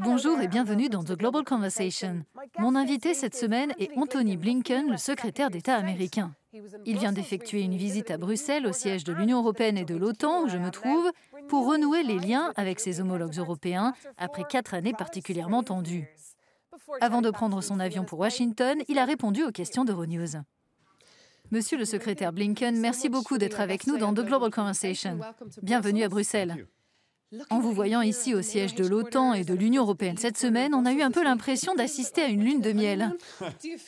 Bonjour et bienvenue dans The Global Conversation. Mon invité cette semaine est Antony Blinken, le secrétaire d'État américain. Il vient d'effectuer une visite à Bruxelles, au siège de l'Union européenne et de l'OTAN, où je me trouve, pour renouer les liens avec ses homologues européens après 4 années particulièrement tendues. Avant de prendre son avion pour Washington, il a répondu aux questions d'Euronews. Monsieur le secrétaire Blinken, merci beaucoup d'être avec nous dans The Global Conversation. Bienvenue à Bruxelles. En vous voyant ici au siège de l'OTAN et de l'Union européenne cette semaine, on a eu un peu l'impression d'assister à une lune de miel.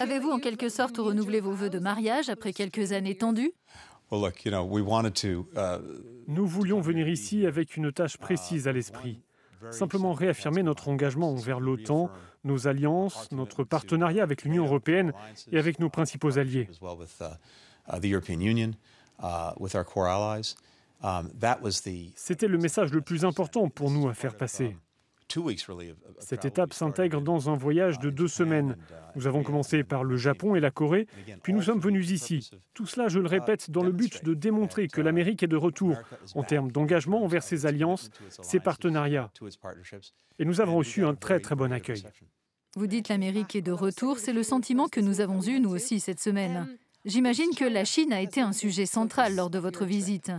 Avez-vous en quelque sorte renouvelé vos vœux de mariage après quelques années tendues? Nous voulions venir ici avec une tâche précise à l'esprit. Simplement réaffirmer notre engagement envers l'OTAN, nos alliances, notre partenariat avec l'Union européenne et avec nos principaux alliés. C'était le message le plus important pour nous à faire passer. Cette étape s'intègre dans un voyage de 2 semaines. Nous avons commencé par le Japon et la Corée, puis nous sommes venus ici. Tout cela, je le répète, dans le but de démontrer que l'Amérique est de retour en termes d'engagement envers ses alliances, ses partenariats. Et nous avons reçu un très très bon accueil. Vous dites l'Amérique est de retour, c'est le sentiment que nous avons eu nous aussi cette semaine. J'imagine que la Chine a été un sujet central lors de votre visite.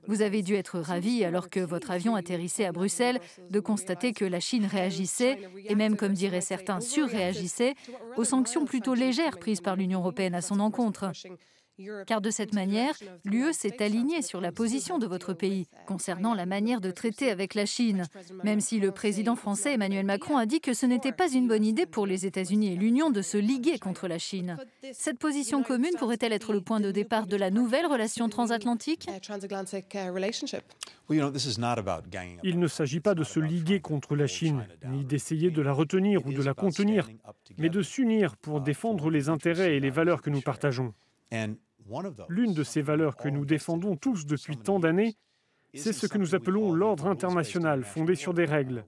Vous avez dû être ravi, alors que votre avion atterrissait à Bruxelles, de constater que la Chine réagissait, et même, comme diraient certains, surréagissait, aux sanctions plutôt légères prises par l'Union européenne à son encontre. Car de cette manière, l'UE s'est alignée sur la position de votre pays concernant la manière de traiter avec la Chine, même si le président français Emmanuel Macron a dit que ce n'était pas une bonne idée pour les États-Unis et l'Union de se liguer contre la Chine. Cette position commune pourrait-elle être le point de départ de la nouvelle relation transatlantique? Il ne s'agit pas de se liguer contre la Chine, ni d'essayer de la retenir ou de la contenir, mais de s'unir pour défendre les intérêts et les valeurs que nous partageons. L'une de ces valeurs que nous défendons tous depuis tant d'années, c'est ce que nous appelons l'ordre international, fondé sur des règles.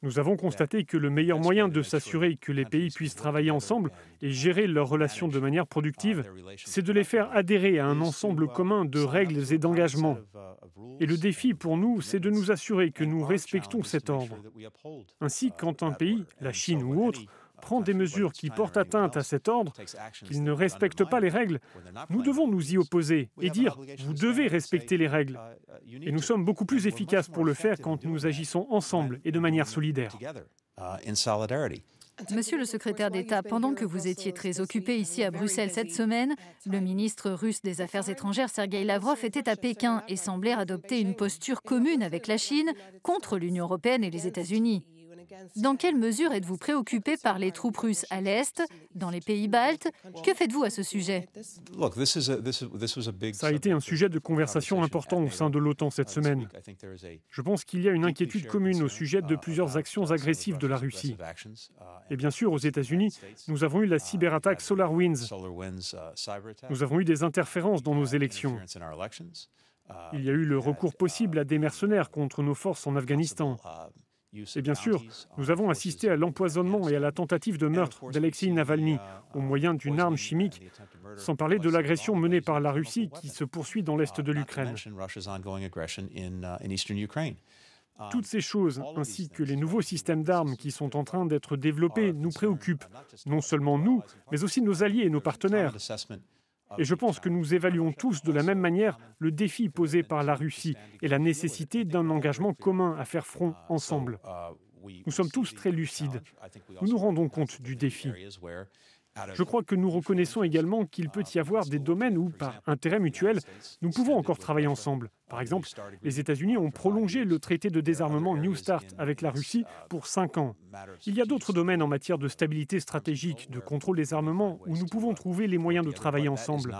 Nous avons constaté que le meilleur moyen de s'assurer que les pays puissent travailler ensemble et gérer leurs relations de manière productive, c'est de les faire adhérer à un ensemble commun de règles et d'engagements. Et le défi pour nous, c'est de nous assurer que nous respectons cet ordre. Ainsi, quand un pays, la Chine ou autre, prend des mesures qui portent atteinte à cet ordre, qu'il ne respecte pas les règles, nous devons nous y opposer et dire « vous devez respecter les règles ». Et nous sommes beaucoup plus efficaces pour le faire quand nous agissons ensemble et de manière solidaire. Monsieur le secrétaire d'État, pendant que vous étiez très occupé ici à Bruxelles cette semaine, le ministre russe des Affaires étrangères Sergueï Lavrov était à Pékin et semblait adopter une posture commune avec la Chine contre l'Union européenne et les États-Unis. Dans quelle mesure êtes-vous préoccupé par les troupes russes à l'Est, dans les pays baltes? Que faites-vous à ce sujet? Ça a été un sujet de conversation important au sein de l'OTAN cette semaine. Je pense qu'il y a une inquiétude commune au sujet de plusieurs actions agressives de la Russie. Et bien sûr, aux États-Unis, nous avons eu la cyberattaque SolarWinds. Nous avons eu des interférences dans nos élections. Il y a eu le recours possible à des mercenaires contre nos forces en Afghanistan. Et bien sûr, nous avons assisté à l'empoisonnement et à la tentative de meurtre d'Alexeï Navalny au moyen d'une arme chimique, sans parler de l'agression menée par la Russie qui se poursuit dans l'est de l'Ukraine. Toutes ces choses, ainsi que les nouveaux systèmes d'armes qui sont en train d'être développés, nous préoccupent, non seulement nous, mais aussi nos alliés et nos partenaires. Et je pense que nous évaluons tous de la même manière le défi posé par la Russie et la nécessité d'un engagement commun à faire front ensemble. Nous sommes tous très lucides. Nous nous rendons compte du défi. Je crois que nous reconnaissons également qu'il peut y avoir des domaines où, par intérêt mutuel, nous pouvons encore travailler ensemble. Par exemple, les États-Unis ont prolongé le traité de désarmement New Start avec la Russie pour 5 ans. Il y a d'autres domaines en matière de stabilité stratégique, de contrôle des armements, où nous pouvons trouver les moyens de travailler ensemble.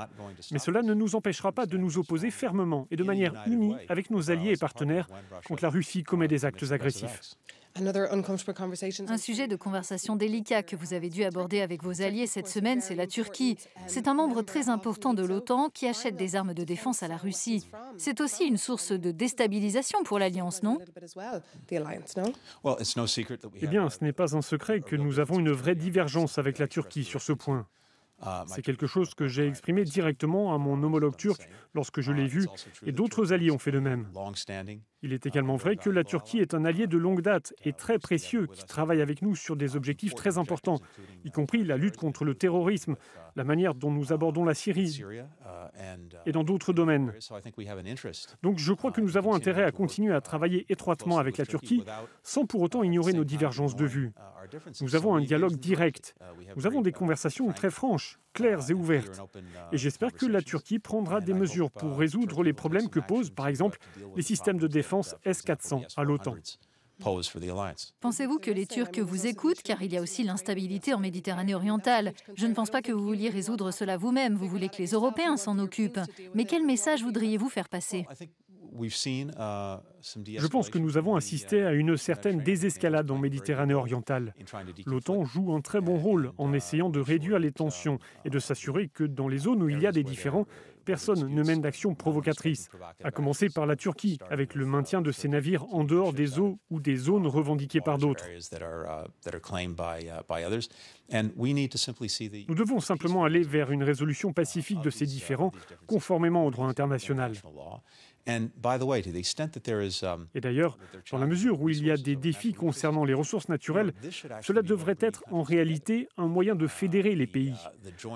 Mais cela ne nous empêchera pas de nous opposer fermement et de manière unie avec nos alliés et partenaires quand la Russie commet des actes agressifs. Un sujet de conversation délicat que vous avez dû aborder avec vos alliés cette semaine, c'est la Turquie. C'est un membre très important de l'OTAN qui achète des armes de défense à la Russie. C'est aussi une source de déstabilisation pour l'Alliance, non? Eh bien, ce n'est pas un secret que nous avons une vraie divergence avec la Turquie sur ce point. C'est quelque chose que j'ai exprimé directement à mon homologue turc lorsque je l'ai vu, et d'autres alliés ont fait de même. Il est également vrai que la Turquie est un allié de longue date et très précieux qui travaille avec nous sur des objectifs très importants, y compris la lutte contre le terrorisme, la manière dont nous abordons la Syrie et dans d'autres domaines. Donc je crois que nous avons intérêt à continuer à travailler étroitement avec la Turquie sans pour autant ignorer nos divergences de vues. Nous avons un dialogue direct. Nous avons des conversations très franches, claires et ouvertes. Et j'espère que la Turquie prendra des mesures pour résoudre les problèmes que posent, par exemple, les systèmes de défense S-400 à l'OTAN. Pensez-vous que les Turcs vous écoutent, car il y a aussi l'instabilité en Méditerranée orientale? Je ne pense pas que vous vouliez résoudre cela vous-même, vous voulez que les Européens s'en occupent. Mais quel message voudriez-vous faire passer? Je pense que nous avons assisté à une certaine désescalade en Méditerranée orientale. L'OTAN joue un très bon rôle en essayant de réduire les tensions et de s'assurer que dans les zones où il y a des différends, personne ne mène d'actions provocatrices, à commencer par la Turquie, avec le maintien de ses navires en dehors des eaux ou des zones revendiquées par d'autres. Nous devons simplement aller vers une résolution pacifique de ces différends, conformément au droit international. Et d'ailleurs, dans la mesure où il y a des défis concernant les ressources naturelles, cela devrait être en réalité un moyen de fédérer les pays.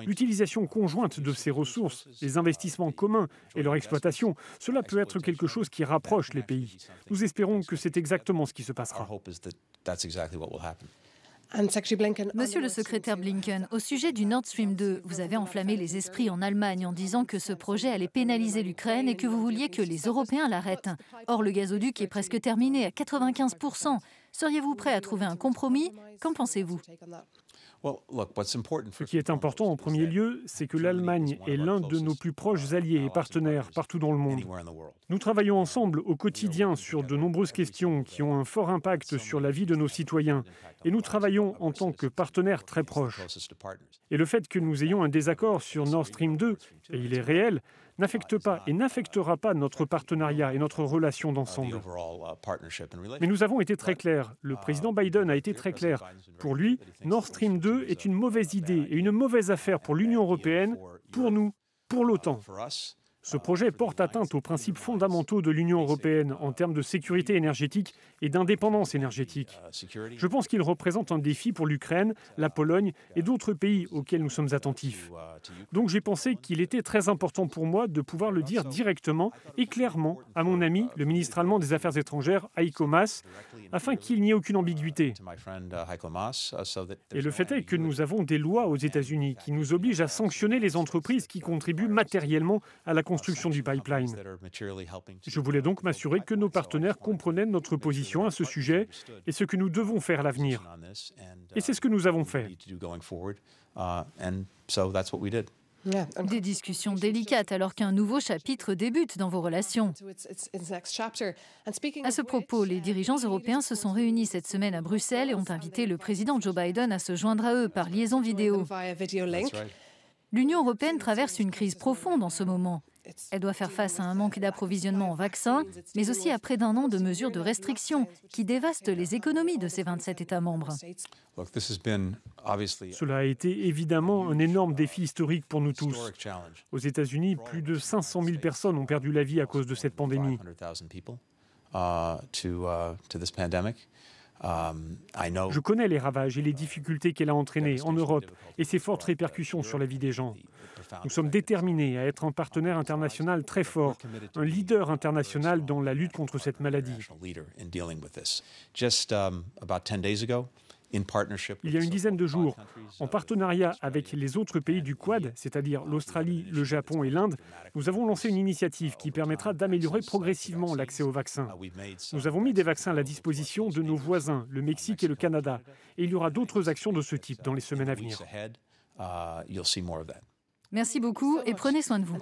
L'utilisation conjointe de ces ressources, les investissements communs et leur exploitation, cela peut être quelque chose qui rapproche les pays. Nous espérons que c'est exactement ce qui se passera. Monsieur le secrétaire Blinken, au sujet du Nord Stream 2, vous avez enflammé les esprits en Allemagne en disant que ce projet allait pénaliser l'Ukraine et que vous vouliez que les Européens l'arrêtent. Or, le gazoduc est presque terminé à 95%. Seriez-vous prêt à trouver un compromis? Qu'en pensez-vous? Ce qui est important en premier lieu, c'est que l'Allemagne est l'un de nos plus proches alliés et partenaires partout dans le monde. Nous travaillons ensemble au quotidien sur de nombreuses questions qui ont un fort impact sur la vie de nos citoyens. Et nous travaillons en tant que partenaires très proches. Et le fait que nous ayons un désaccord sur Nord Stream 2, et il est réel, n'affecte pas et n'affectera pas notre partenariat et notre relation d'ensemble. Mais nous avons été très clairs. Le président Biden a été très clair. Pour lui, Nord Stream 2 est une mauvaise idée et une mauvaise affaire pour l'Union européenne, pour nous, pour l'OTAN. Ce projet porte atteinte aux principes fondamentaux de l'Union européenne en termes de sécurité énergétique et d'indépendance énergétique. Je pense qu'il représente un défi pour l'Ukraine, la Pologne et d'autres pays auxquels nous sommes attentifs. Donc j'ai pensé qu'il était très important pour moi de pouvoir le dire directement et clairement à mon ami, le ministre allemand des Affaires étrangères, Heiko Maas, afin qu'il n'y ait aucune ambiguïté. Et le fait est que nous avons des lois aux États-Unis qui nous obligent à sanctionner les entreprises qui contribuent matériellement à la construction du pipeline. Je voulais donc m'assurer que nos partenaires comprenaient notre position à ce sujet et ce que nous devons faire à l'avenir. Et c'est ce que nous avons fait. Des discussions délicates alors qu'un nouveau chapitre débute dans vos relations. À ce propos, les dirigeants européens se sont réunis cette semaine à Bruxelles et ont invité le président Joe Biden à se joindre à eux par liaison vidéo. L'Union européenne traverse une crise profonde en ce moment. Elle doit faire face à un manque d'approvisionnement en vaccins, mais aussi à près d'un an de mesures de restriction qui dévastent les économies de ces 27 États membres. Cela a été évidemment un énorme défi historique pour nous tous. Aux États-Unis, plus de 500 000 personnes ont perdu la vie à cause de cette pandémie. Je connais les ravages et les difficultés qu'elle a entraînés en Europe et ses fortes répercussions sur la vie des gens. Nous sommes déterminés à être un partenaire international très fort, un leader international dans la lutte contre cette maladie. Il y a une dizaine de jours, en partenariat avec les autres pays du Quad, c'est-à-dire l'Australie, le Japon et l'Inde, nous avons lancé une initiative qui permettra d'améliorer progressivement l'accès aux vaccins. Nous avons mis des vaccins à la disposition de nos voisins, le Mexique et le Canada, et il y aura d'autres actions de ce type dans les semaines à venir. Merci beaucoup et prenez soin de vous.